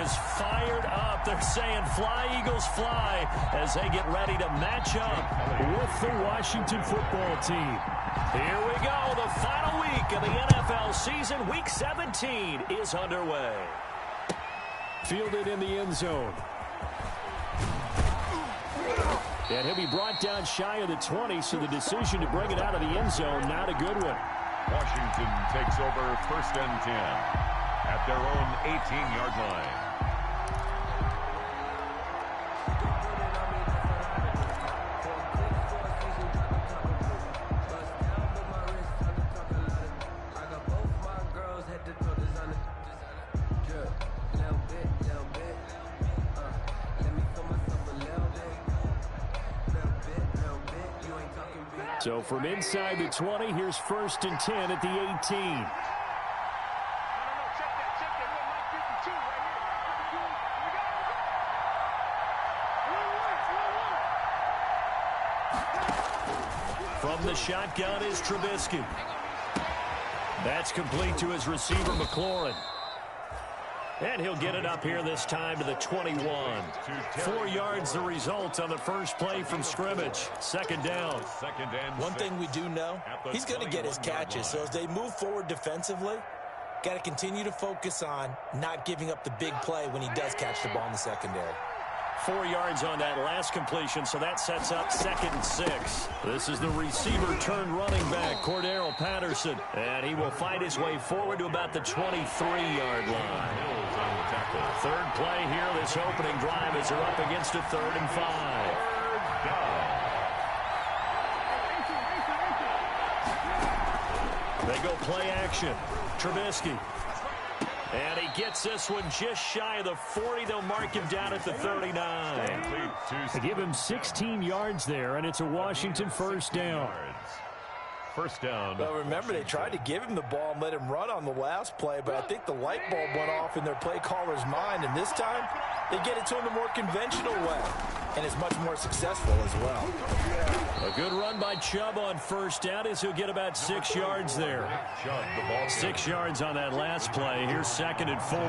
is fired up. They're saying fly, Eagles, fly, as they get ready to match up with the Washington football team. Here we go. The final week of the NFL season. Week 17 is underway. Fielded in the end zone. And he'll be brought down shy of the 20, so the decision to bring it out of the end zone, not a good one. Washington takes over 1st and 10 at their own 18-yard line. So from inside the 20, here's 1st and 10 at the 18. From the shotgun is Trubisky. That's complete to his receiver, McLaurin. And he'll get it up here this time to the 21. 4 yards the result on the first play from scrimmage. 2nd down. One thing we do know, he's going to get his catches. So as they move forward defensively, got to continue to focus on not giving up the big play when he does catch the ball in the secondary. 4 yards on that last completion, so that sets up 2nd and 6. This is the receiver turned running back, Cordero Patterson. And he will fight his way forward to about the 23-yard line. 3rd play here, this opening drive as they're up against a 3rd and 5. They go play action. Trubisky. And he gets this one just shy of the 40. They'll mark him down at the 39. They give him 16 yards there, and it's a Washington 1st down. First down. Well, remember, they tried to give him the ball and let him run on the last play, but I think the light bulb went off in their play caller's mind, and this time they get it to him the more conventional way, and it's much more successful as well. A good run by Chubb on 1st down as he'll get about 6 yards there. 6 yards on that last play. Here's 2nd and 4.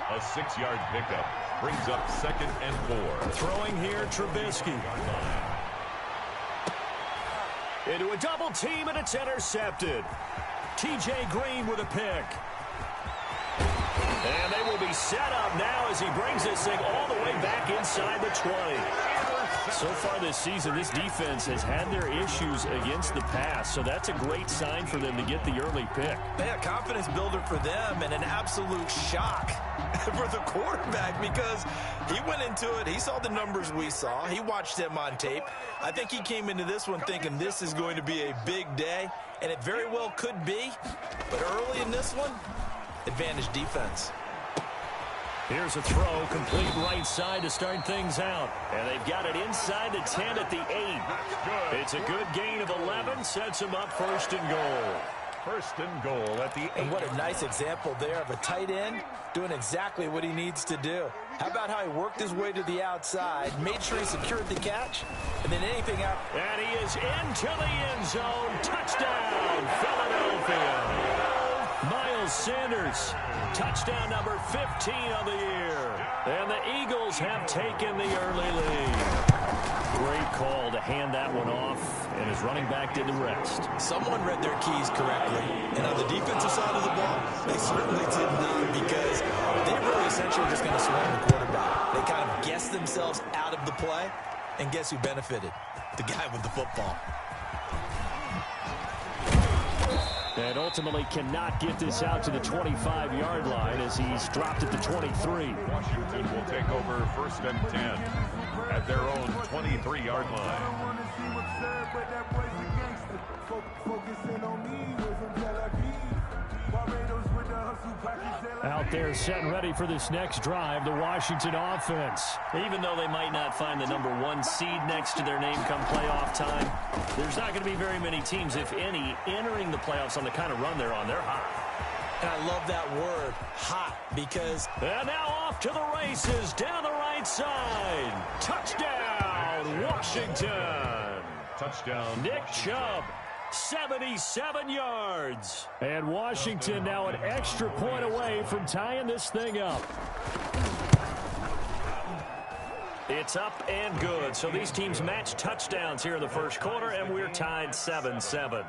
A 6-yard pickup brings up 2nd and 4. Throwing here, Trubisky. Into a double team, and it's intercepted. T.J. Green with a pick. And they will be set up now as he brings this thing all the way back inside the 20. So far this season, this defense has had their issues against the pass, so that's a great sign for them to get the early pick. Yeah, confidence builder for them and an absolute shock for the quarterback because he went into it. He saw the numbers we saw. He watched them on tape. I think he came into this one thinking this is going to be a big day, and it very well could be. But early in this one, advantage defense. Here's a throw, complete right side to start things out. And they've got it inside the 10 at the 8. It's a good gain of 11, sets them up 1st and goal. 1st and goal at the 8. And what a nice example there of a tight end doing exactly what he needs to do. How about how he worked his way to the outside, made sure he secured the catch, and then anything out. And he is into the end zone. Touchdown, Philadelphia. Miles Sanders, touchdown number 15 on the year. And the Eagles have taken the early lead. Great call to hand that one off, and his running back did the rest. Someone read their keys correctly, and on the defensive side of the ball, they certainly did not because they really essentially just going to swarm the quarterback. They kind of guessed themselves out of the play, and guess who benefited? The guy with the football. And ultimately cannot get this out to the 25-yard line as he's dropped at the 23. Washington will take over 1st and 10 at their own 23-yard line. Out there set and ready for this next drive, the Washington offense. Even though they might not find the number 1 seed next to their name come playoff time, there's not going to be very many teams, if any, entering the playoffs on the kind of run they're on. They're hot. And I love that word, hot, because... And now off to the races, down the right side. Touchdown, Washington. Touchdown. Nick Chubb. 77 yards. And Washington now an extra point away from tying this thing up. It's up and good. So these teams match touchdowns here in the first quarter, and we're tied 7-7.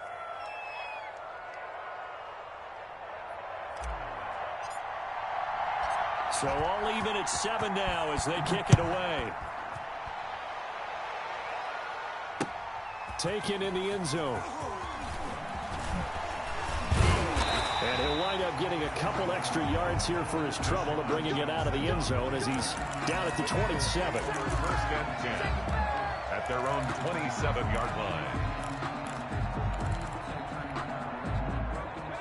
So all even at 7 now as they kick it away. Taken in the end zone. And he'll wind up getting a couple extra yards here for his trouble and bringing it out of the end zone as he's down at the 27. First and 10 at their own 27-yard line.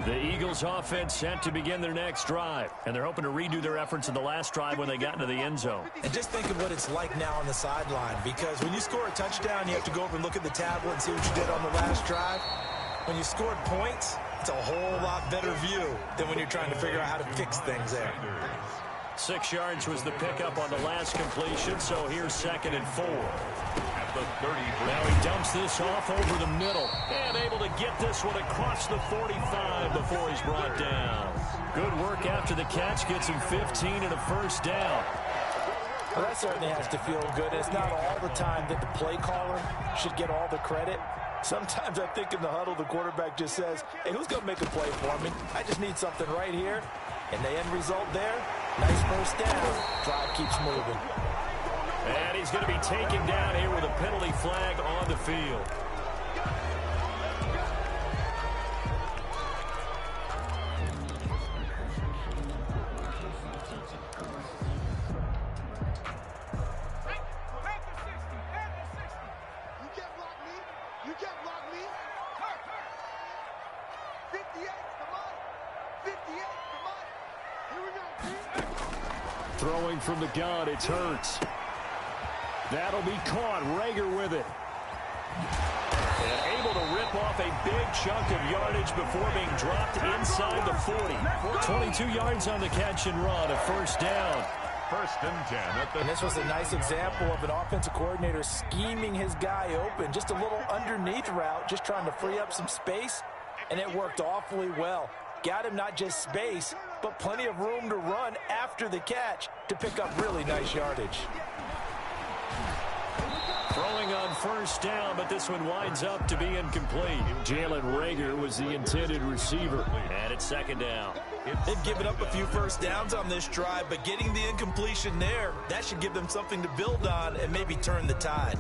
The Eagles offense set to begin their next drive, and they're hoping to redo their efforts in the last drive when they got into the end zone. And just think of what it's like now on the sideline, because when you score a touchdown, you have to go over and look at the tablet and see what you did on the last drive. When you scored points, it's a whole lot better view than when you're trying to figure out how to fix things there. 6 yards was the pickup on the last completion, so here's 2nd and 4. At the 30. Now he dumps this off over the middle and able to get this one across the 45 before he's brought down. Good work after the catch, gets him 15 and a first down. Well, that certainly has to feel good. It's not all the time that the play caller should get all the credit. Sometimes I think in the huddle, the quarterback just says, hey, who's going to make a play for me? I just need something right here. And the end result there, nice first down. Drive keeps moving. And he's going to be taken down here with a penalty flag on the field. Throwing from the gun, it's Hurts. That'll be caught. Rager with it. And able to rip off a big chunk of yardage before being dropped inside the 40. 22 yards on the catch and run, a first down. First and 10. And this was a nice example of an offensive coordinator scheming his guy open. Just a little underneath route, just trying to free up some space, and it worked awfully well. Got him not just space, but plenty of room to run after the catch to pick up really nice yardage. Throwing on first down, but this one winds up to be incomplete. Jalen Rager was the intended receiver. And it's 2nd down. They've given up a few first downs on this drive, but getting the incompletion there, that should give them something to build on and maybe turn the tide.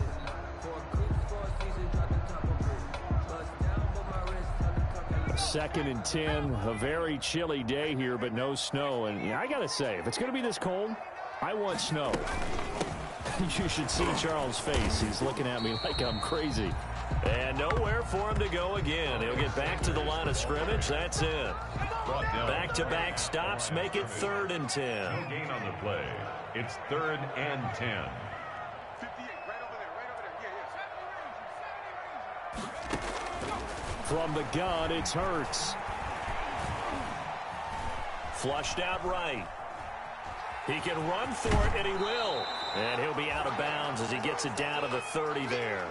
Second and 10, a very chilly day here, but no snow. And yeah, I got to say, if it's going to be this cold, I want snow. You should see Charles' face. He's looking at me like I'm crazy. And nowhere for him to go again. He'll get back to the line of scrimmage. That's it. Back-to-back stops make it 3rd and 10. No gain on the play. It's 3rd and 10. From the gun, it's Hurts. Flushed out right. He can run for it, and he will. And he'll be out of bounds as he gets it down to the 30 there.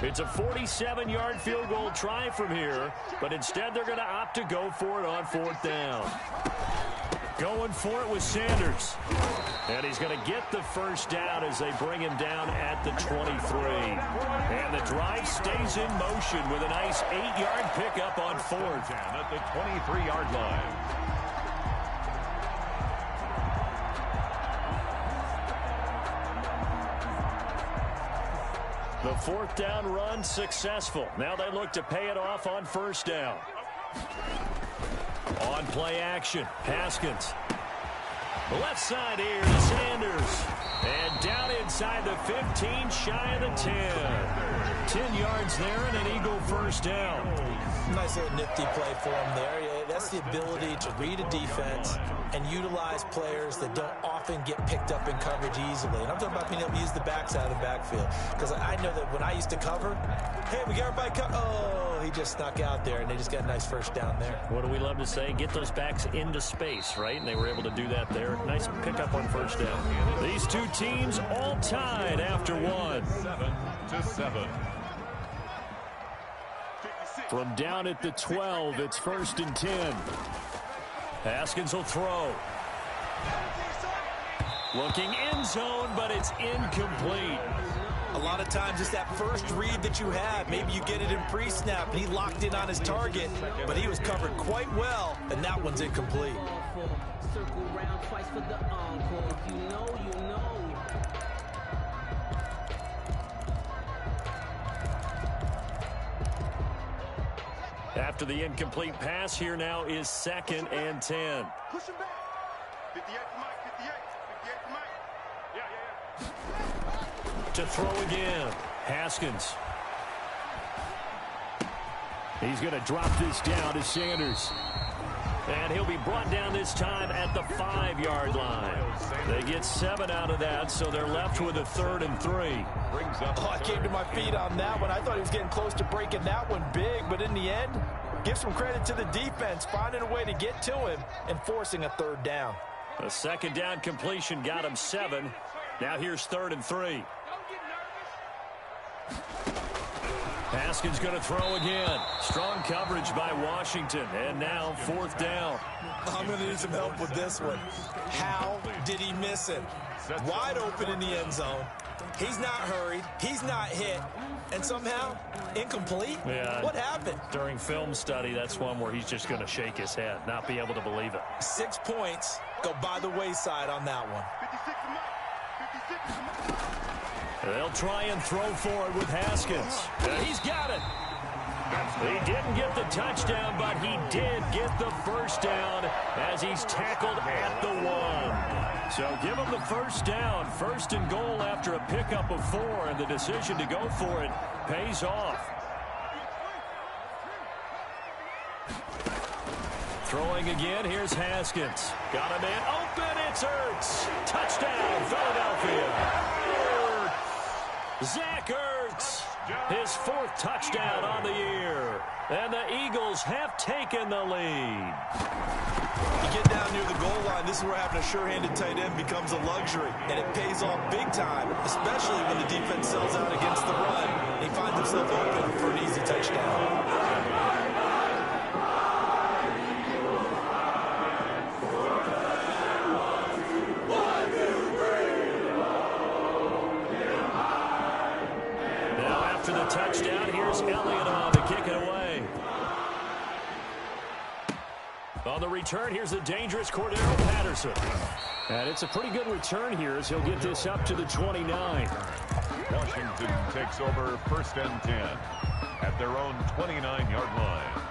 It's a 47-yard field goal try from here, but instead they're going to opt to go for it on 4th down. Going for it with Sanders. And he's going to get the first down as they bring him down at the 23. And the drive stays in motion with a nice 8-yard pickup on 4th. At the 23-yard line. The fourth down run successful. Now they look to pay it off on first down. On play action, Haskins. Left side here to Sanders. And down inside the 15, shy of the 10. 10 yards there and an Eagle first down. Nice little nifty play for him there. Yeah, that's the ability to read a defense and utilize players that don't often get picked up in coverage easily. And I'm talking about being able to use the backside of the backfield. Because I know that when I used to cover, hey, we got everybody covered. Oh, he just snuck out there, and they just got a nice first down there. What do we love to say? Get those backs into space, right? And they were able to do that there. Nice pickup on first down. These two teams all tied after one. 7-7. From down at the 12, it's 1st and 10. Haskins will throw. Looking end zone, but it's incomplete. A lot of times it's that first read that you have. Maybe you get it in pre-snap, and he locked in on his target, but he was covered quite well, and that one's incomplete. Circle round twice for the encore. If you know, you know. After the incomplete pass, here now is 2nd and 10. Push him back. 58 to Mike, 58. 58 to Mike. Yeah. To throw again, Haskins. He's going to drop this down to Sanders. And he'll be brought down this time at the 5-yard line. They get 7 out of that, so they're left with a 3rd and 3. Oh, I came to my feet on that one. I thought he was getting close to breaking that one big, but in the end, give some credit to the defense, finding a way to get to him and forcing a 3rd down. A 2nd down completion got him 7. Now here's 3rd and 3. Haskins going to throw again. Strong coverage by Washington. And now 4th down. I'm going to need some help with this one. How did he miss him? Wide open in the end zone. He's not hurried. He's not hit. And somehow, incomplete? Yeah. What happened? During film study, that's one where he's just going to shake his head, not be able to believe it. 6 points go by the wayside on that one. 56 to Mike. 56 to Mike. They'll try and throw for it with Haskins. He's got it. He didn't get the touchdown, but he did get the first down as he's tackled at the 1. So give him the first down. 1st and goal after a pickup of 4, and the decision to go for it pays off. Throwing again, here's Haskins. Got him in. Open, it's Ertz. Touchdown, Philadelphia. Zach Ertz, his 4th touchdown on the year. And the Eagles have taken the lead. You get down near the goal line, this is where having a sure-handed tight end becomes a luxury. And it pays off big time, especially when the defense sells out against the run. And he finds himself open for an easy touchdown. Touchdown. Here's Elliott on to kick it away. On the return, here's the dangerous Cordero Patterson. And it's a pretty good return here as he'll get this up to the 29. Washington takes over 1st and 10 at their own 29-yard line.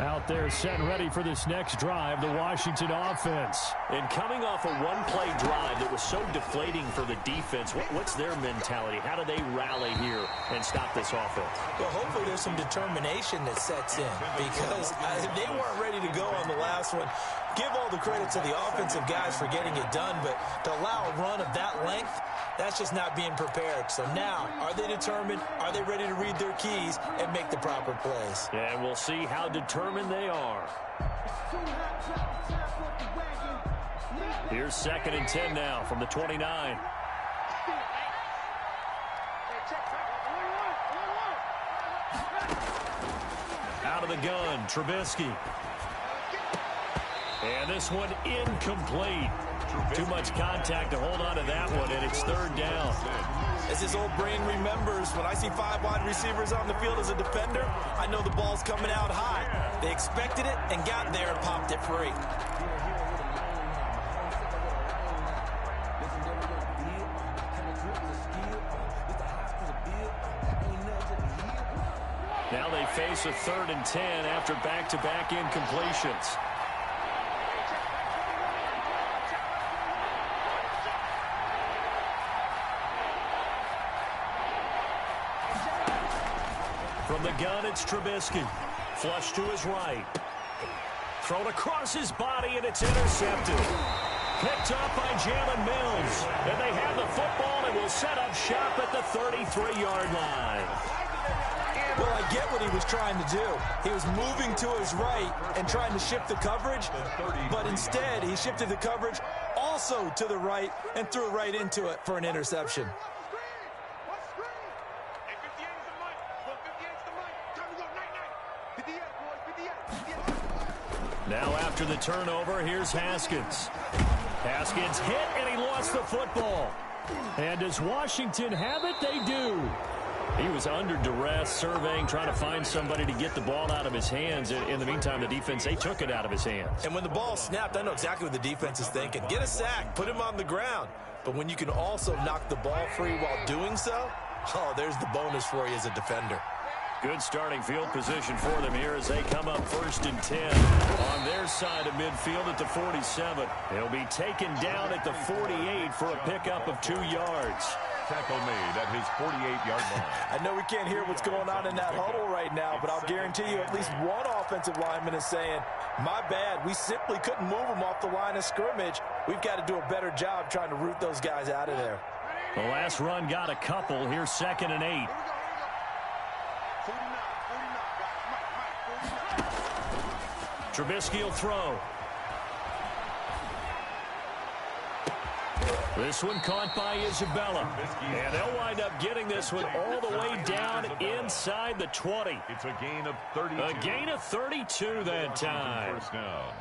Out there set and ready for this next drive, the Washington offense. And coming off a one-play drive that was so deflating for the defense, what's their mentality? How do they rally here and stop this offense? Well, hopefully there's some determination that sets in because they weren't ready to go on the last one. Give all the credit to the offensive guys for getting it done, but to allow a run of that length, that's just not being prepared. So now, are they determined? Are they ready to read their keys and make the proper plays? And we'll see how determined they are. Here's 2nd and 10 now from the 29. Out of the gun, Trubisky. And this one incomplete. Too much contact to hold on to that one, and it's 3rd down. As his old brain remembers, when I see 5 wide receivers on the field as a defender, I know the ball's coming out high. They expected it and got there and popped it free. face a 3rd and 10 after back-to-back incompletions. From the gun, it's Trubisky. Flush to his right. Thrown across his body, and it's intercepted. Picked up by Jalen Mills. And they have the football and will set up shop at the 33-yard line. Well, I get what he was trying to do. He was moving to his right and trying to shift the coverage, but instead he shifted the coverage also to the right and threw right into it for an interception. Now after the turnover, here's Haskins. Haskins hit, and he lost the football. And does Washington have it? They do. He was under duress, surveying, trying to find somebody to get the ball out of his hands. In the meantime, the defense, they took it out of his hands. And when the ball snapped, I know exactly what the defense is thinking. Get a sack, put him on the ground. But when you can also knock the ball free while doing so, oh, there's the bonus for you as a defender. Good starting field position for them here as they come up 1st and 10 on their side of midfield at the 47. They'll be taken down at the 48 for a pickup of 2 yards. Tackle made at his 48-yard line. I know we can't hear what's going on in that huddle right now, but I'll guarantee you at least one offensive lineman is saying, my bad, we simply couldn't move them off the line of scrimmage. We've got to do a better job trying to root those guys out of there. The last run got a couple. Here's 2nd and 8. Trubisky will throw. This one caught by Isabella. And they'll wind up getting this one all the way down inside the 20. It's a gain of 32. A gain of 32 that time. First down.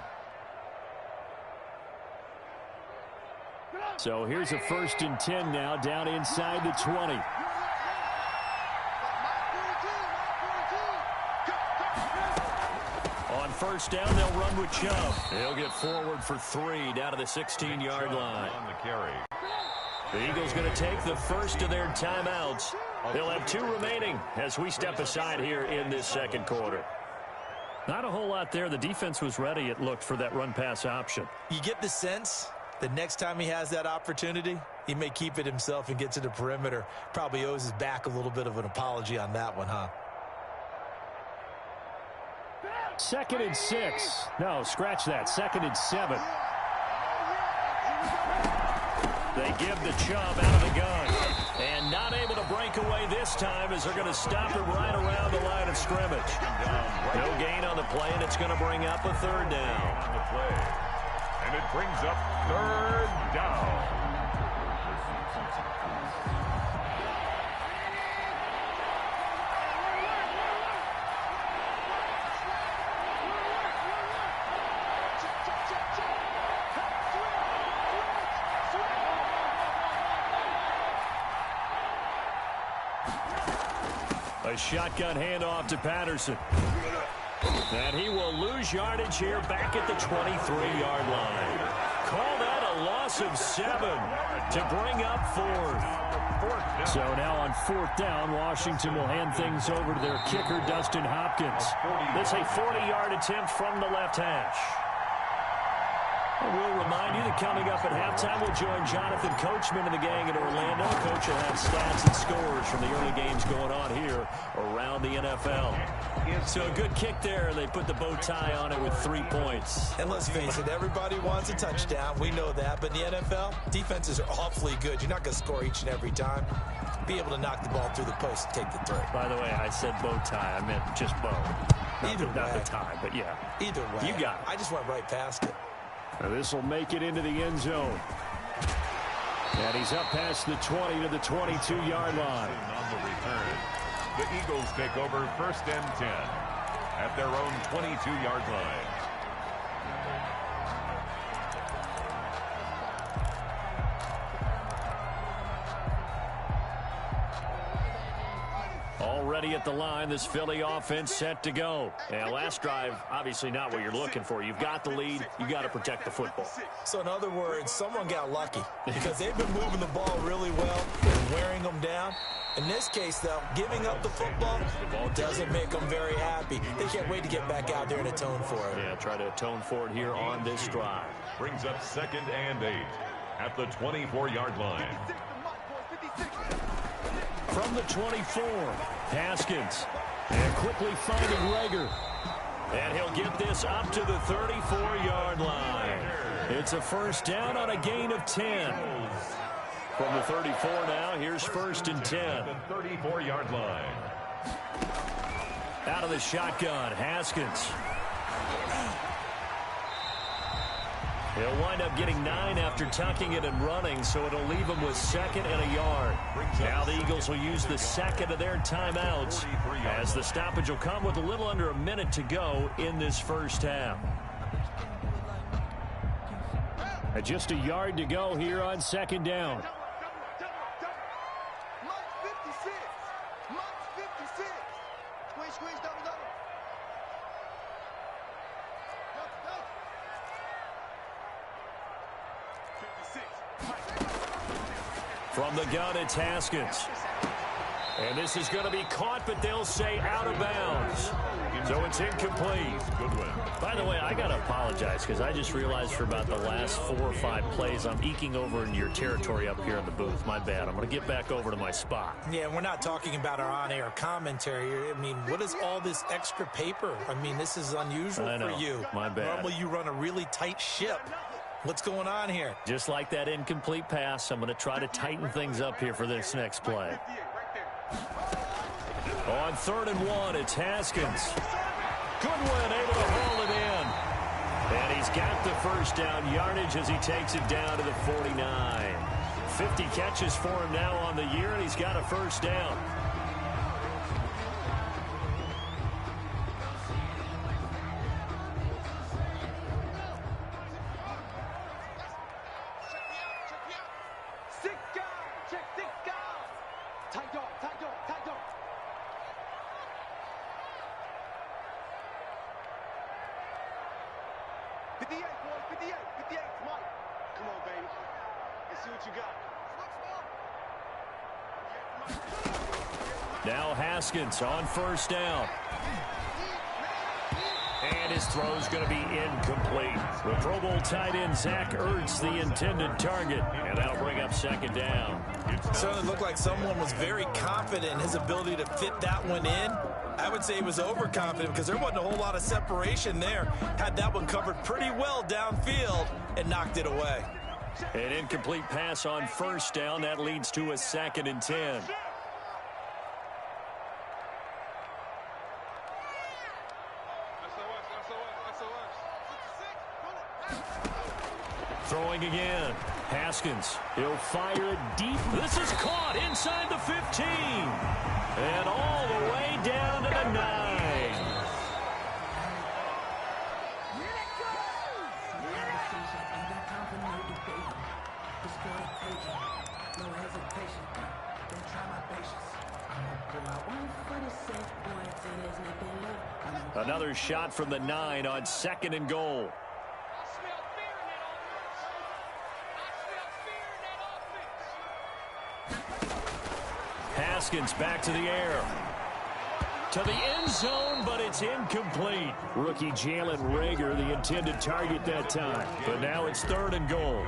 So here's a 1st and 10 now down inside the 20. On 1st down, they'll run with Chubb. He'll get forward for 3 down to the 16-yard line. On the carry. The Eagles going to take the first of their timeouts. They'll have 2 remaining as we step aside here in this 2nd quarter. Not a whole lot there. The defense was ready, it looked, for that run-pass option. You get the sense that next time he has that opportunity, he may keep it himself and get to the perimeter. Probably owes his back a little bit of an apology on that one, huh? 2nd and 6. No, scratch that. 2nd and 7. They give the Chubb out of the gun. And not able to break away this time as they're going to stop him right around the line of scrimmage. No gain on the play, and it's going to bring up a 3rd down. On the play. And it brings up 3rd down. A shotgun handoff to Patterson. And he will lose yardage here back at the 23-yard line. Call that a loss of 7 to bring up 4th. So now on 4th down, Washington will hand things over to their kicker, Dustin Hopkins. This a 40-yard attempt from the left hash. We'll remind you that coming up at halftime, we'll join Jonathan Coachman and the gang in Orlando. Coach will have stats and scores from the early games going on here around the NFL. So a good kick there. They put the bow tie on it with 3 points. And let's face it, everybody wants a touchdown. We know that. But in the NFL, defenses are awfully good. You're not going to score each and every time. Be able to knock the ball through the post and take the throw. By the way, I said bow tie. I meant just bow. Either way. Not the tie, but yeah. Either way. You got it. I just went right past it. This will make it into the end zone. And he's up past the 20 to the 22-yard line. On the return, the Eagles take over 1st and 10 at their own 22-yard line. Already at the line, this Philly offense set to go. And last drive, obviously not what you're looking for. You've got the lead. You got to protect the football. So in other words, someone got lucky because they've been moving the ball really well and wearing them down. In this case, though, giving up the football doesn't make them very happy. They can't wait to get back out there and atone for it. Yeah, try to atone for it here on this drive. Brings up 2nd and 8 at the 24-yard line. From the 24, Haskins. And quickly finding Rager. And he'll get this up to the 34-yard line. It's a first down on a gain of 10. From the 34 now, here's 1st and 10. The 34-yard line. Out of the shotgun, Haskins. He'll wind up getting 9 after tucking it and running, so it'll leave him with 2nd and a yard. Now the Eagles will use the 2nd of their timeouts as the stoppage will come with a little under a minute to go in this first half. Just a yard to go here on 2nd down. From the gun, it's Haskins. And this is going to be caught, but they'll say out of bounds. So it's incomplete. Good win. By the way, I got to apologize because I just realized for about the last 4 or 5 plays, I'm eking over in your territory up here in the booth. My bad. I'm going to get back over to my spot. Yeah, we're not talking about our on-air commentary. I mean, what is all this extra paper? I mean, this is unusual for you. My bad. Normally you run a really tight ship. What's going on here? Just like that incomplete pass, I'm going to try to tighten things up here for this next play. On 3rd and 1, it's Haskins. Goodwin able to haul it in. And he's got the first down yardage as he takes it down to the 49. 50 catches for him now on the year, and he's got a first down. Now Haskins on 1st down. And his throw's going to be incomplete. The Pro Bowl tight end Zach Ertz, the intended target. And that'll bring up 2nd down. It certainly looked like someone was very confident in his ability to fit that one in. I would say he was overconfident because there wasn't a whole lot of separation there. Had that one covered pretty well downfield and knocked it away. An incomplete pass on 1st down. That leads to a 2nd and 10. Throwing again. Haskins. He'll fire it deep. This is caught inside the 15. And all the way down to the 9. Another shot from the 9 on 2nd and goal. Haskins back to the air. To the end zone, but it's incomplete. Rookie Jalen Rager, the intended target that time. But now it's 3rd and goal.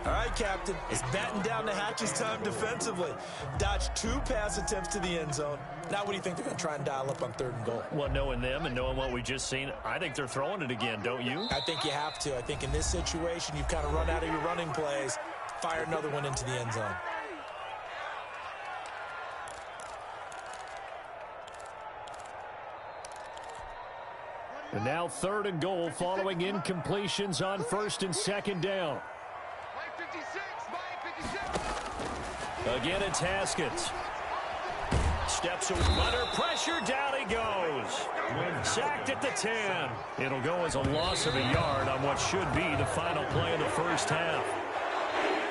All right, Captain. It's batten down the hatches time defensively. Dodged 2 pass attempts to the end zone. Now what do you think they're going to try and dial up on 3rd and goal? Well, knowing them and knowing what we just seen, I think they're throwing it again, don't you? I think you have to. I think in this situation, you've kind of run out of your running plays. Fire another one into the end zone. And now 3rd and goal following incompletions on 1st and 2nd down. Again, it's Haskins. Steps under pressure, down he goes. Sacked at the 10. It'll go as a loss of a yard on what should be the final play of the first half.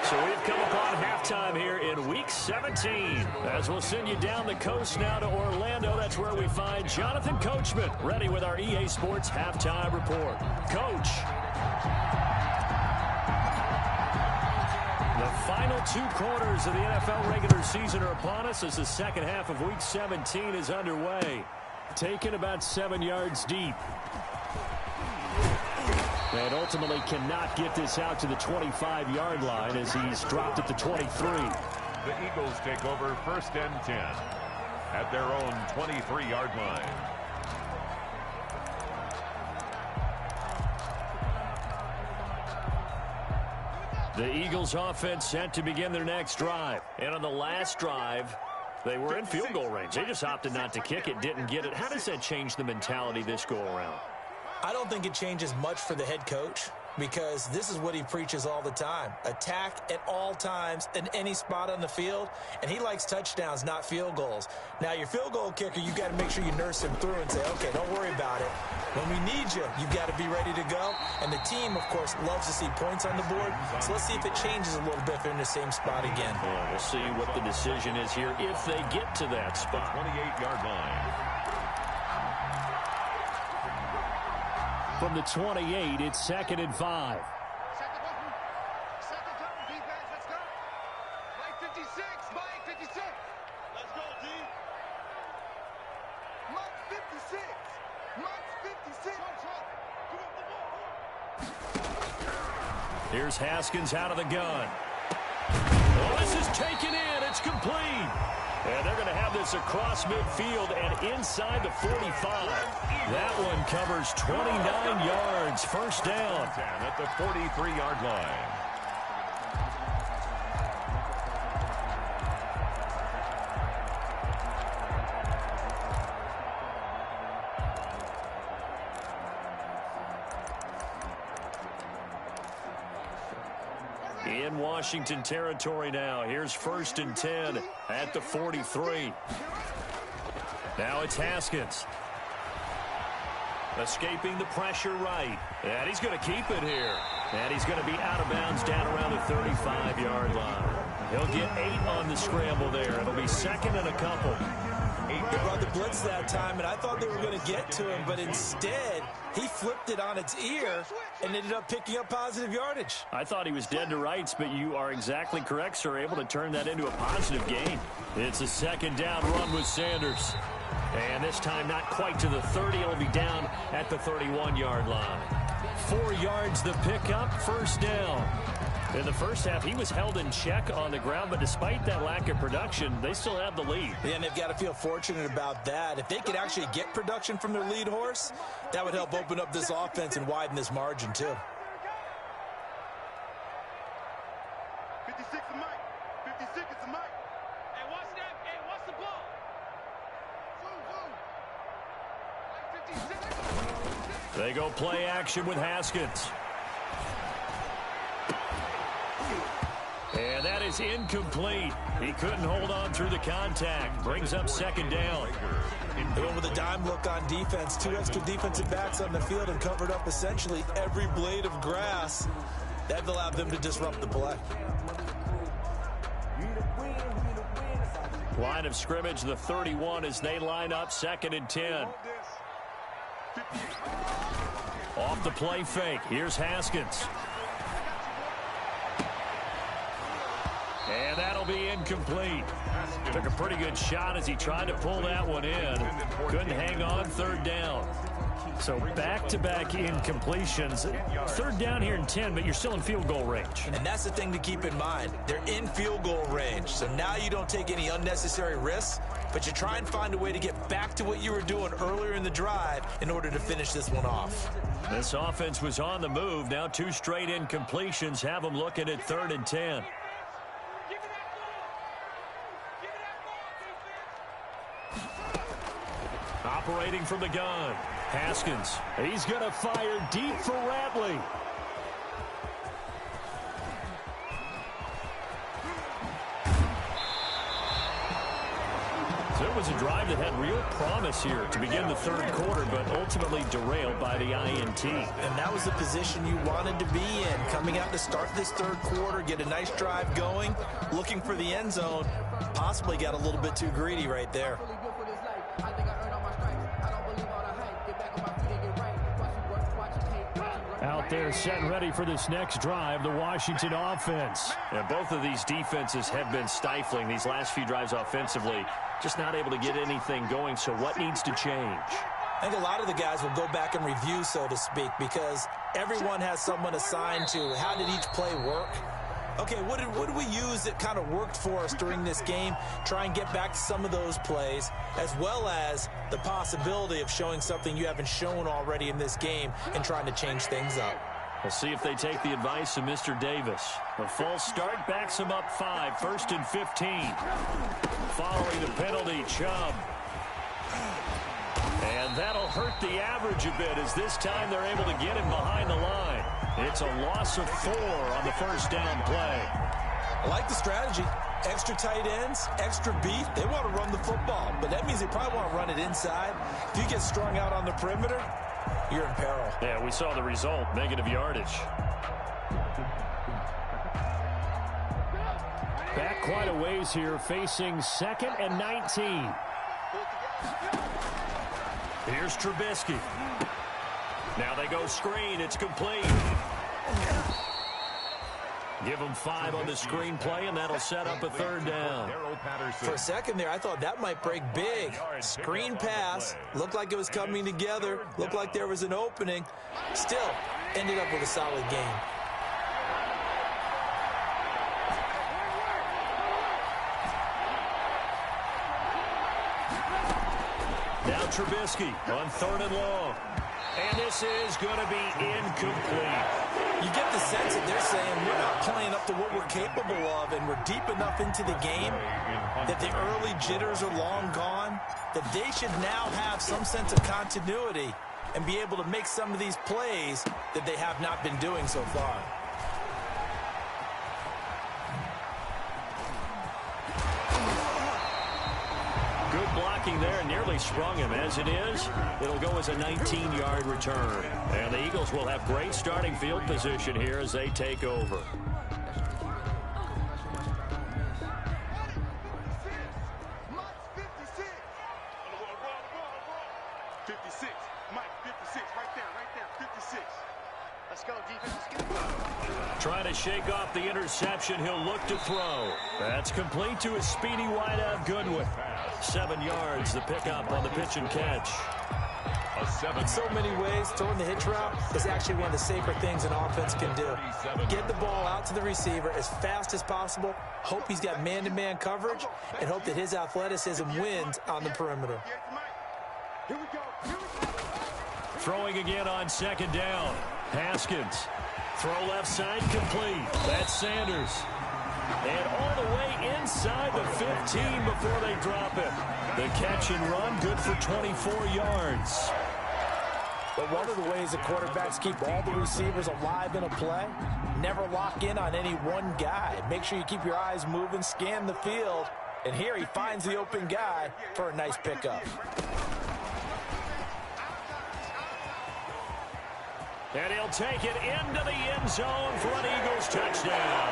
So we've come upon halftime here in Week 17. As we'll send you down the coast now to Orlando, that's where we find Jonathan Coachman, ready with our EA Sports Halftime Report. Coach. The final 2 quarters of the NFL regular season are upon us as the second half of Week 17 is underway. Taken about 7 yards deep. And ultimately cannot get this out to the 25-yard line as he's dropped at the 23. The Eagles take over 1st and 10 at their own 23-yard line. The Eagles offense set to begin their next drive. And on the last drive, they were in field goal range. They just opted not to kick it, didn't get it. How does that change the mentality this go around? I don't think it changes much for the head coach because this is what he preaches all the time. Attack at all times in any spot on the field, and he likes touchdowns, not field goals. Now, your field goal kicker, you've got to make sure you nurse him through and say, okay, don't worry about it. When we need you, you've got to be ready to go. And the team, of course, loves to see points on the board. So let's see if it changes a little bit if they're in the same spot again. Well, we'll see what the decision is here if they get to that spot. 28-yard line. From the 28, it's 2nd and 5. Second down, defense, let's go. Mike 56, Mike 56. Let's go, D. Mike 56. Mike 56. Here's Haskins out of the gun. Well, this is taken in. It's complete. And they're going to have this across midfield and inside the 45. That one covers 29 yards. First down. At the 43-yard line. In Washington territory now. Here's 1st and 10 at the 43. Now it's Haskins. Escaping the pressure right. And he's going to keep it here. And he's going to be out of bounds down around the 35-yard line. He'll get 8 on the scramble there. It'll be 2nd and a couple. They brought the blitz that time, and I thought they were going to get to him, but instead he flipped it on its ear and ended up picking up positive yardage. I thought he was dead to rights, but you are exactly correct, sir. Able to turn that into a positive gain. It's a 2nd down run with Sanders. And this time not quite to the 30. It'll be down at the 31-yard line. 4 yards the pickup, first down. In the first half, he was held in check on the ground, but despite that lack of production, they still have the lead. Yeah, and they've got to feel fortunate about that. If they could actually get production from their lead horse, that would help open up this offense and widen this margin, too. 56 is Mike. 56 is Mike. Hey, watch that. Hey, watch the ball. Zoom, zoom. Mike 56. They go play action with Haskins. And that is incomplete. He couldn't hold on through the contact. Brings up 2nd down. They went with a dime look on defense. 2 extra defensive backs on the field and covered up essentially every blade of grass. That allowed them to disrupt the play. Line of scrimmage, the 31 as they line up 2nd and 10. Off the play fake. Here's Haskins. And that'll be incomplete. Took a pretty good shot as he tried to pull that one in. Couldn't hang on, 3rd down. So back-to-back incompletions. 3rd down here in 10, but you're still in field goal range. And that's the thing to keep in mind. They're in field goal range. So now you don't take any unnecessary risks, but you try and find a way to get back to what you were doing earlier in the drive in order to finish this one off. This offense was on the move. Now 2 straight incompletions have them looking at 3rd and 10. Operating from the gun. Haskins. He's going to fire deep for Ratley. So it was a drive that had real promise here to begin the 3rd quarter, but ultimately derailed by the INT. And that was the position you wanted to be in. Coming out to start this 3rd quarter, get a nice drive going, looking for the end zone. Possibly got a little bit too greedy right there. Out there set ready for this next drive, the Washington offense. And both of these defenses have been stifling these last few drives offensively. Just not able to get anything going, so what needs to change? I think a lot of the guys will go back and review, so to speak, because everyone has someone assigned to how did each play work. Okay, what did we use that kind of worked for us during this game? Try and get back to some of those plays, as well as the possibility of showing something you haven't shown already in this game and trying to change things up. We'll see if they take the advice of Mr. Davis. A false start backs him up 5, 1st and 15. Following the penalty, Chubb. And that'll hurt the average a bit as this time they're able to get him behind the line. It's a loss of 4 on the first down play. I like the strategy. Extra tight ends, extra beef. They want to run the football, but that means they probably want to run it inside. If you get strung out on the perimeter, you're in peril. Yeah, we saw the result, negative yardage. Back quite a ways here, facing 2nd and 19. Here's Trubisky. Now they go screen. It's complete. Give them 5 on the screen play, and that'll set up a 3rd down. For a second there, I thought that might break big. Screen pass. Looked like it was coming together. Looked like there was an opening. Still, ended up with a solid game. Now Trubisky on 3rd and long. And this is going to be incomplete. You get the sense that they're saying we're not playing up to what we're capable of, and we're deep enough into the game that the early jitters are long gone, that they should now have some sense of continuity and be able to make some of these plays that they have not been doing so far. There nearly sprung him. As it is, it'll go as a 19-yard return. And the Eagles will have great starting field position here as they take over. Trying to shake off the interception. He'll look to throw. That's complete to his speedy wideout Goodwin. 7 yards, the pickup on the pitch and catch. In so many ways, throwing the hitch route is actually one of the safer things an offense can do. Get the ball out to the receiver as fast as possible, hope he's got man-to-man coverage, and hope that his athleticism wins on the perimeter. Throwing again on 2nd down. Haskins. Throw left side complete. That's Sanders. And all the way inside the 15 before they drop it. The catch and run, good for 24 yards. But one of the ways the quarterbacks keep all the receivers alive in a play, never lock in on any one guy. Make sure you keep your eyes moving, scan the field. And here he finds the open guy for a nice pickup. And he'll take it into the end zone for an Eagles touchdown.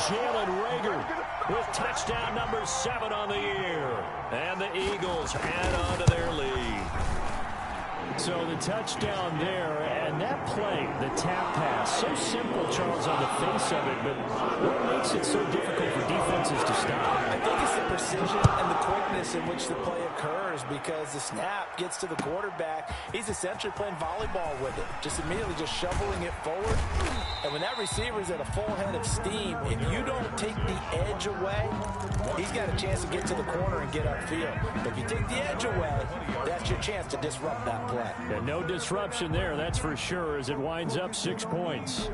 Jalen Reagor with touchdown number 7 on the year. And the Eagles add on to their lead. So the touchdown there, and that play, the tap pass, so simple, Charles, on the face of it, but what makes it so difficult for defenses to stop? I think it's the precision and the quickness in which the play occurs, because the snap gets to the quarterback. He's essentially playing volleyball with it, just immediately just shoveling it forward. And when that receiver is at a full head of steam, if you don't take the edge away, he's got a chance to get to the corner and get upfield. But if you take the edge away, that's your chance to disrupt that play. And no disruption there, that's for sure, as it winds up 6 points.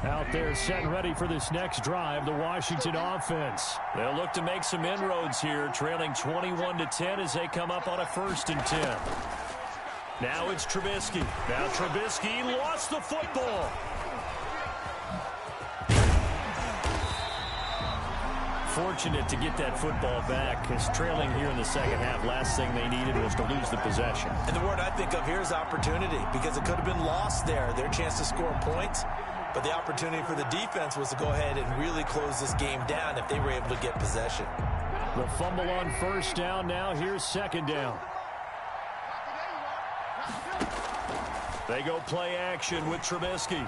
Out there set ready for this next drive, the Washington offense. They'll look to make some inroads here, trailing 21-10 as they come up on a 1st and 10. Now it's Trubisky. Now Trubisky lost the football. Fortunate to get that football back, because trailing here in the second half, last thing they needed was to lose the possession. And the word I think of here is opportunity, because it could have been lost there, their chance to score points. But the opportunity for the defense was to go ahead and really close this game down if they were able to get possession. The fumble on first down. Now here's second down. They go play action with Trubisky.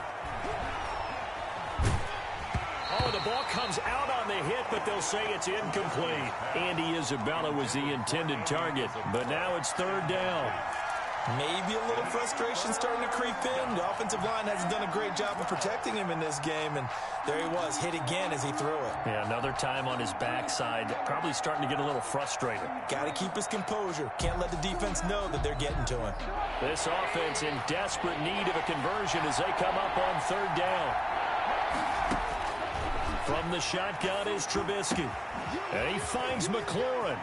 Oh, the ball comes out on the hit, but they'll say it's incomplete. Andy Isabella was the intended target, but now it's third down. Maybe a little frustration starting to creep in. The offensive line hasn't done a great job of protecting him in this game, and there he was, hit again as he threw it. Yeah, another time on his backside, probably starting to get a little frustrated. Got to keep his composure. Can't let the defense know that they're getting to him. This offense in desperate need of a conversion as they come up on third down. From the shotgun is Trubisky. And he finds McLaurin.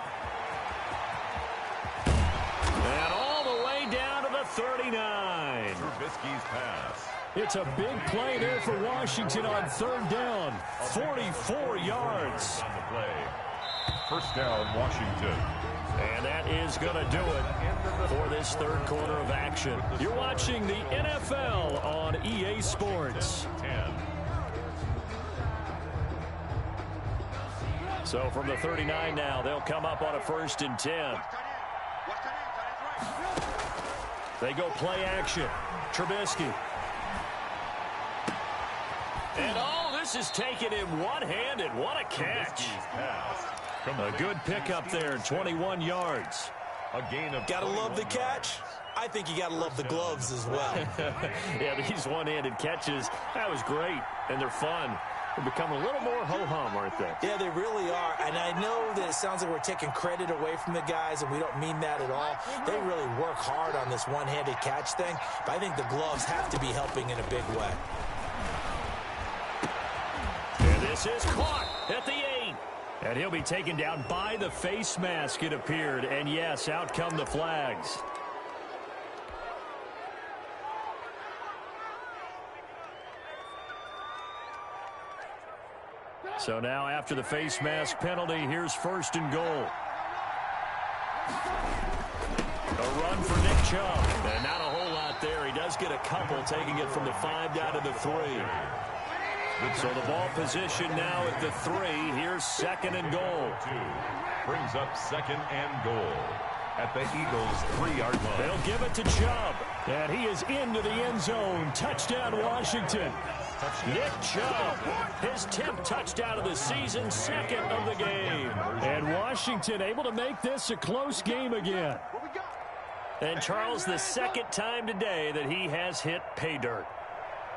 And all the way down to the 39. Trubisky's pass. It's a big play there for Washington on third down. 44 yards. On the play. First down, Washington. And that is going to do it for this third quarter of action. You're watching the NFL on EA Sports. 10. So from the 39 now, they'll come up on a 1st and 10. They go play action. Trubisky. And oh, this is taken in one-handed. What a catch. A good pickup there, 21 yards. A gain of Gotta love the catch. I think you gotta love the gloves as well. Yeah, these one-handed catches, that was great, and they're fun. They become a little more ho-hum, aren't they? Yeah, they really are. And I know that it sounds like we're taking credit away from the guys, and we don't mean that at all. They really work hard on this one-handed catch thing, but I think the gloves have to be helping in a big way. And this is caught at the 8. And he'll be taken down by the face mask, it appeared. And yes, out come the flags. So now after the face mask penalty, here's 1st and goal. A run for Nick Chubb. And not a whole lot there. He does get a couple, taking it from the 5 down to the 3. So the ball position now at the 3. Here's 2nd and goal. Brings up 2nd and goal at the Eagles' 3-yard line. They'll give it to Chubb. And he is into the end zone. Touchdown, Washington. Nick Chubb, his 10th touchdown of the season, 2nd of the game. And Washington able to make this a close game again. And Charles, the 2nd time today that he has hit pay dirt.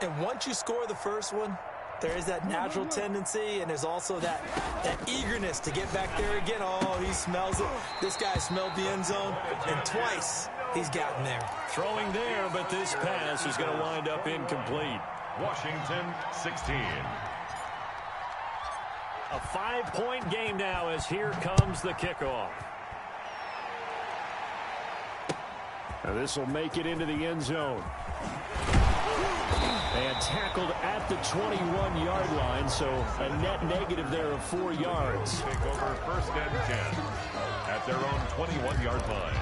And once you score the first one, there is that natural tendency, and there's also that eagerness to get back there again. Oh, he smells it. This guy smelled the end zone, and twice he's gotten there. Throwing there, but this pass is going to wind up incomplete. Washington 16. A 5-point game now as here comes the kickoff. Now this will make it into the end zone. And tackled at the 21-yard line, so a net negative there of 4 yards. Take over 1st and 10 at their own 21-yard line.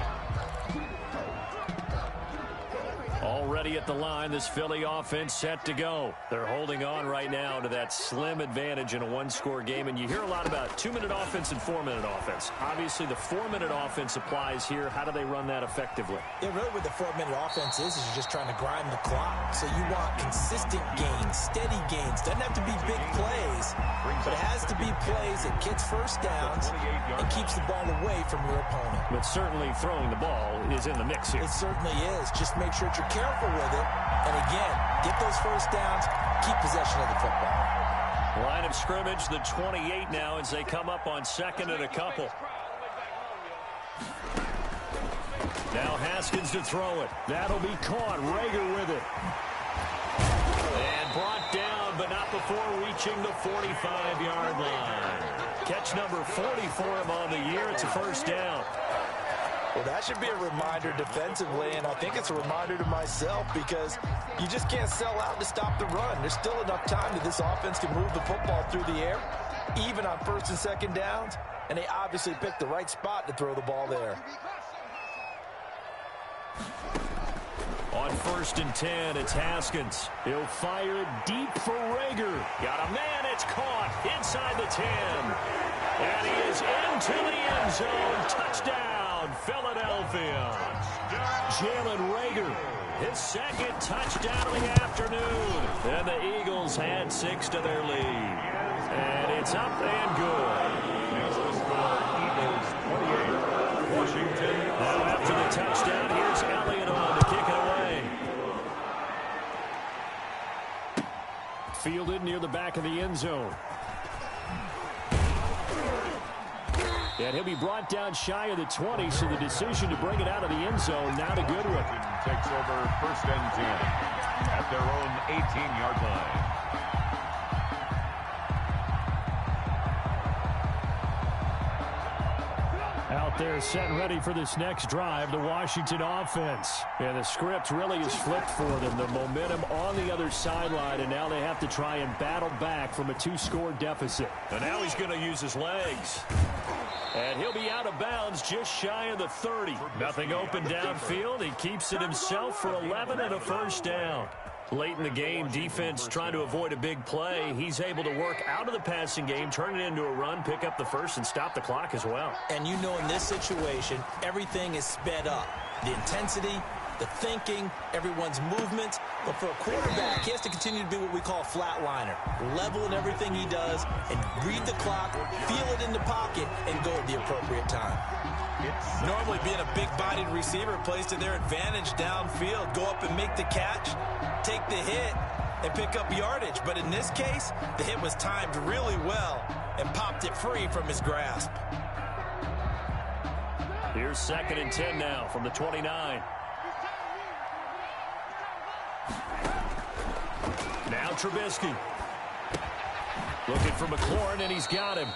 Already at the line, this Philly offense set to go. They're holding on right now to that slim advantage in a one-score game, and you hear a lot about 2-minute offense and 4-minute offense. Obviously, the 4-minute offense applies here. How do they run that effectively? Yeah, really what the 4-minute offense is you're just trying to grind the clock. So you want consistent gains, steady gains. Doesn't have to be big plays, but it has to be plays that gets first downs and keeps the ball away from your opponent. But certainly throwing the ball is in the mix here. It certainly is. Just make sure that you're careful with it. And again, get those first downs, keep possession of the football. Line of scrimmage, the 28 now as they come up on 2nd and a couple. Now Haskins to throw it. That'll be caught. Rager with it. And brought down, but not before reaching the 45-yard line. Catch number 40 for him on the year. It's a first down. Well, that should be a reminder defensively, and I think it's a reminder to myself because you just can't sell out to stop the run. There's still enough time that this offense can move the football through the air, even on 1st and 2nd downs, and they obviously picked the right spot to throw the ball there. On 1st and 10, it's Haskins. He'll fire it deep for Rager. Got a man, it's caught inside the 10. And he is into the end zone. Touchdown, Philadelphia. Jalen Reagor, his second touchdown of the afternoon. And the Eagles add 6 to their lead. And it's up and good. As the score, Eagles 28, Washington. Now after the touchdown, here's Elliott on to kick it away. Fielded near the back of the end zone. And he'll be brought down shy of the 20, so the decision to bring it out of the end zone, not a good one. Takes over 1st and 10 at their own 18-yard line. Out there set and ready for this next drive, the Washington offense. And the script really is flipped for them. The momentum on the other sideline, and now they have to try and battle back from a 2-score deficit. And now he's going to use his legs. And he'll be out of bounds just shy of the 30. Nothing open downfield. He keeps it himself for 11 and a first down. Late in the game, defense trying to avoid a big play. He's able to work out of the passing game, turn it into a run, pick up the first, and stop the clock as well. And you know in this situation, everything is sped up. The intensity, the thinking, everyone's movement. But for a quarterback, he has to continue to be what we call a flatliner. Level in everything he does and read the clock, feel it in the pocket, and go at the appropriate time. Normally being a big-bodied receiver plays to their advantage downfield. Go up and make the catch, take the hit, and pick up yardage. But in this case, the hit was timed really well and popped it free from his grasp. Here's 2nd and 10 now from the 29. Now Trubisky. Looking for McLaurin, and he's got him.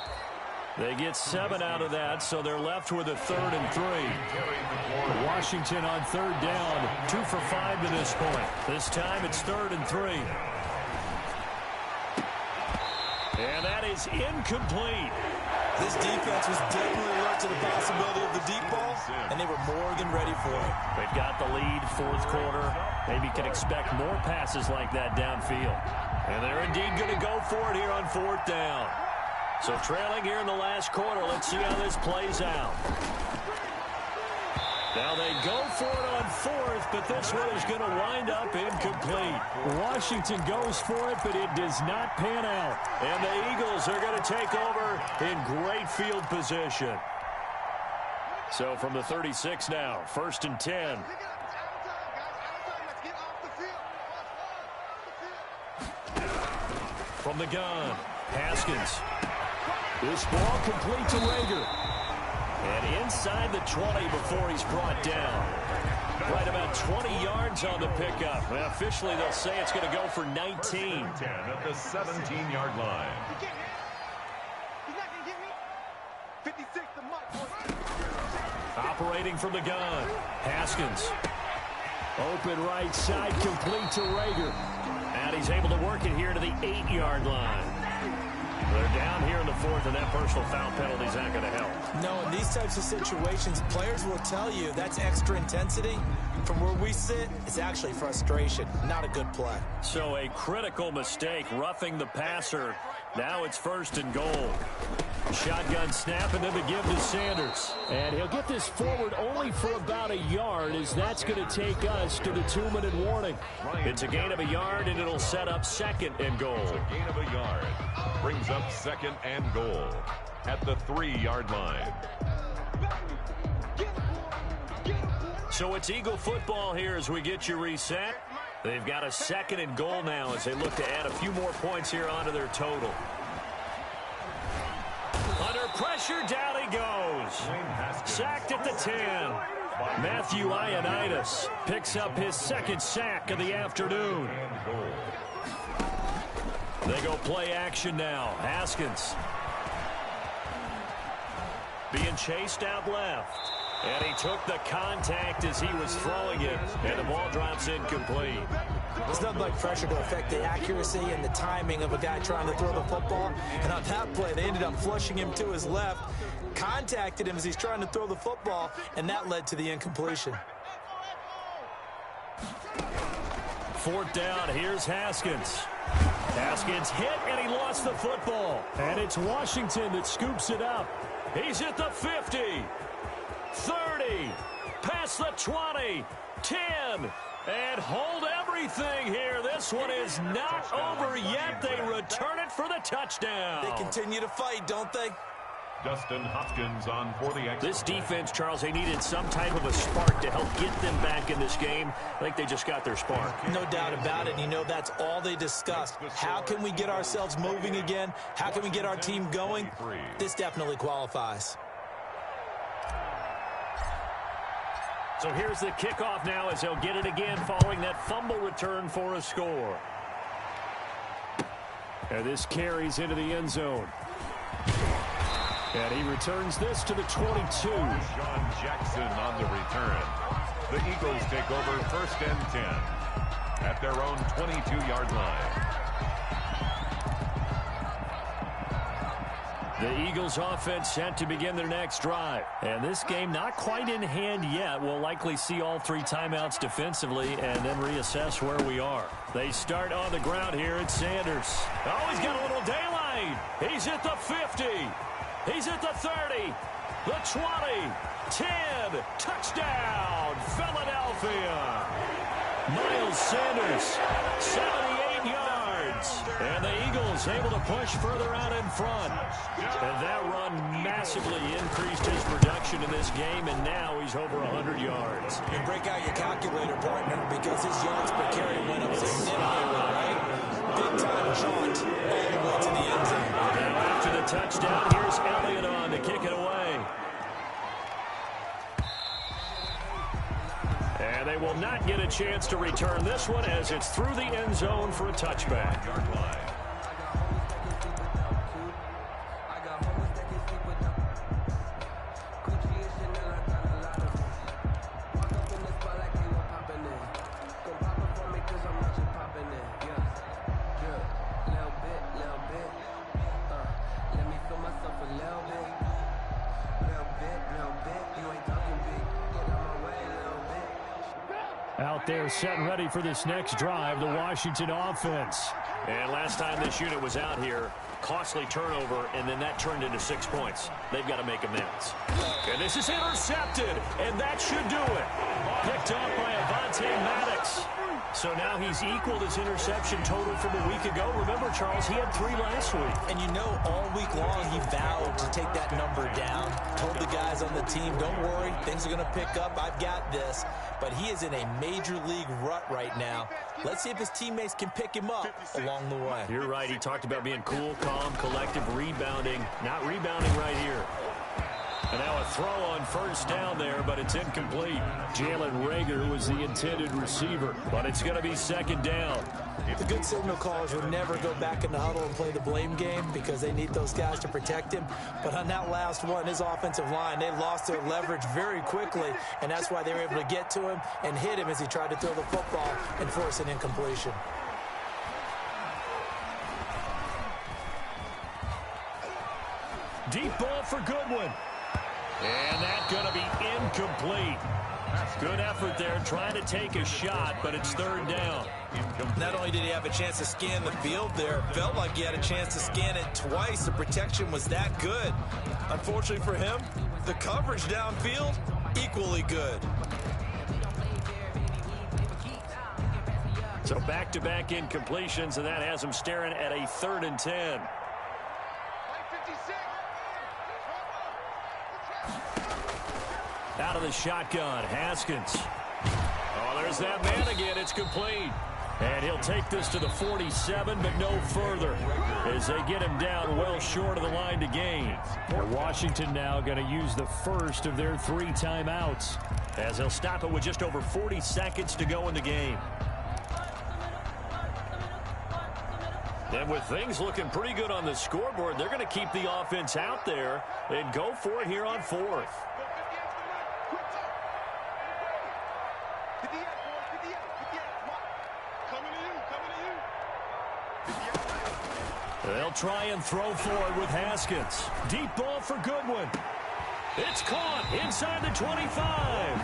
They get 7 out of that, so they're left with a 3rd and 3. Washington on 3rd down, 2 for 5 to this point. This time it's 3rd and 3. And that is incomplete. This defense was definitely alert to the possibility of the deep ball, and they were more than ready for it. They've got the lead, 4th quarter. Maybe can expect more passes like that downfield. And they're indeed going to go for it here on 4th down. So trailing here in the last quarter. Let's see how this plays out. Now they go for it on 4th, but this one is going to wind up incomplete. Washington goes for it, but it does not pan out. And the Eagles are going to take over in great field position. So from the 36 now, 1st and 10. From the gun, Haskins. This ball complete to Reagor. And inside the 20 before he's brought down. Right about 20 yards on the pickup. Well, officially, they'll say it's going to go for 19. 10 at the 17-yard line. He's not going to get me. 56 the mark. Operating from the gun, Haskins. Open right side, complete to Reagor. And he's able to work it here to the 8-yard line. They're down here in the 4th, and that personal foul penalty is not going to help. No, in these types of situations, players will tell you that's extra intensity. From where we sit, it's actually frustration, not a good play. So a critical mistake, roughing the passer. Now it's 1st and goal. Shotgun snap, and then the give to Sanders. And he'll get this forward only for about a yard, as that's going to take us to the 2-minute warning. It's a gain of a yard, and it'll set up 2nd and goal. It's a gain of a yard. Brings up 2nd and goal at the 3-yard line. So it's Eagle football here as we get you reset. They've got a 2nd and goal now as they look to add a few more points here onto their total. Under pressure, down he goes. Sacked at the 10. Matthew Ioannidis picks up his 2nd sack of the afternoon. They go play action now. Haskins being chased out left. And he took the contact as he was throwing it. And the ball drops incomplete. There's nothing like pressure to affect the accuracy and the timing of a guy trying to throw the football. And on that play, they ended up flushing him to his left, contacted him as he's trying to throw the football, and that led to the incompletion. 4th down, here's Haskins. Haskins hit, and he lost the football. And it's Washington that scoops it up. He's at the 50, 30, past the 20, 10, and hold everything here. This one is not over yet. They return it for the touchdown. They continue to fight, don't they? Dustin Hopkins on for the extra. This defense, Charles, they needed some type of a spark to help get them back in this game. I think they just got their spark. No doubt about it. You know, that's all they discussed. How can we get ourselves moving again? How can we get our team going? This definitely qualifies. So here's the kickoff now as they'll get it again following that fumble return for a score. And this carries into the end zone. And he returns this to the 22. Sean Jackson on the return. The Eagles take over 1st and 10 at their own 22-yard line. The Eagles offense set to begin their next drive. And this game not quite in hand yet. We'll likely see all 3 timeouts defensively and then reassess where we are. They start on the ground here at Sanders. Oh, he's got a little daylight. He's at the 50. He's at the 30, the 20, 10, touchdown, Philadelphia. Miles Sanders, 78 yards. And the Eagles able to push further out in front. And that run massively increased his production in this game, and now he's over 100 yards. And break out your calculator, partner, because his yards per carry went up significantly, right? Big-time jaunt all the way to the end zone. Now after the touchdown, here's Elliott on to kick it away. And they will not get a chance to return this one as it's through the end zone for a touchback. Out there set and ready for this next drive, the Washington offense. And last time this unit was out here, costly turnover, and then that turned into 6 points. They've got to make amends. And this is intercepted, and that should do it. Picked up by Avonte Maddox. So now he's equaled his interception total from a week ago. Remember, Charles, he had 3 last week. And you know, all week long he vowed to take that number down. Told the guys on the team, don't worry, things are going to pick up. I've got this. But he is in a major league rut right now. Let's see if his teammates can pick him up along the way. You're right. He talked about being cool, calm, collective, rebounding. Not rebounding right here. And now a throw on first down there, but it's incomplete. Jalen Reagor was the intended receiver, but it's going to be second down. The good signal callers would never go back in the huddle and play the blame game because they need those guys to protect him. But on that last one, his offensive line, they lost their leverage very quickly, and that's why they were able to get to him and hit him as he tried to throw the football and force an incompletion. Deep ball for Goodwin. And that's going to be incomplete. Good effort there trying to take a shot, but it's third down. Not only did he have a chance to scan the field there, felt like he had a chance to scan it twice. The protection was that good. Unfortunately for him, the coverage downfield, equally good. So back-to-back incompletions, and that has him staring at a 3rd and 10. Out of the shotgun, Haskins. Oh, there's that man again. It's complete. And he'll take this to the 47, but no further as they get him down well short of the line to gain. Washington now going to use the first of their 3 timeouts as they'll stop it with just over 40 seconds to go in the game. And with things looking pretty good on the scoreboard, they're going to keep the offense out there and go for it here on 4th. They'll try and throw forward with Haskins. Deep ball for Goodwin. It's caught inside the 25.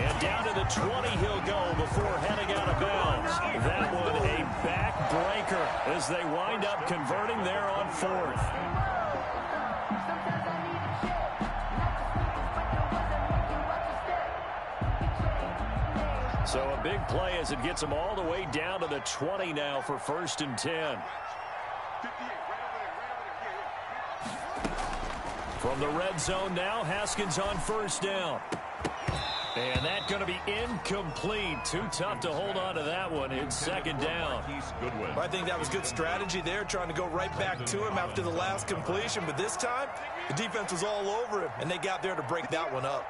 And down to the 20 he'll go before heading out of bounds. That one a backbreaker as they wind up converting there on 4th. So a big play as it gets them all the way down to the 20 now for 1st and 10. From the red zone now, Haskins on 1st down. And that's going to be incomplete. Too tough to hold on to that one. It's 2nd down. I think that was good strategy there, trying to go right back to him after the last completion. But this time, the defense was all over him, and they got there to break that one up.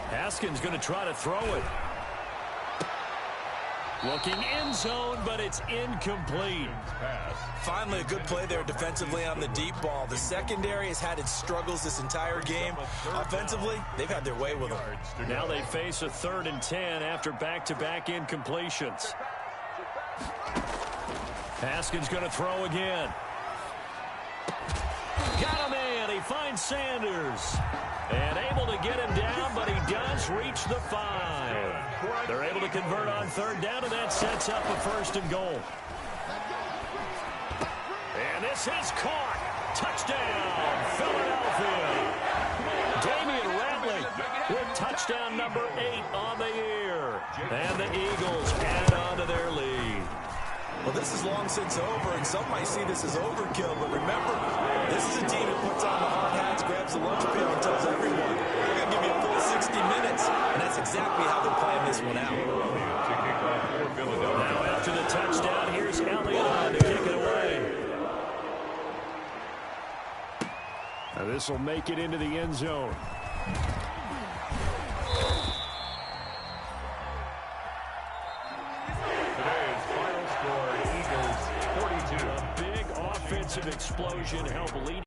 Haskins going to try to throw it. Looking end zone, but it's incomplete. Finally, a good play there defensively on the deep ball. The secondary has had its struggles this entire game. Offensively, they've had their way with them. Now they face a 3rd and 10 after back-to-back incompletions. Haskins going to throw again. Got him in. He finds Sanders. And able to get him down, but he does reach the 5. They're able to convert on 3rd down, and that sets up a 1st and goal. And this is caught. Touchdown, Philadelphia. Damian Ratley with touchdown number 8 on the year. And the Eagles add on to their lead. Well, this is long since over, and some might see this as overkill. But remember, this is a team that puts on the hard hats, grabs the lunch pail, and tells everyone, we're going to give you a full 60 minutes. And that's exactly how they're playing this one out. Now after the touchdown, here's Elliott on to kick it away. Now this will make it into the end zone. Today's final score, Eagles 42. A big offensive explosion helped lead.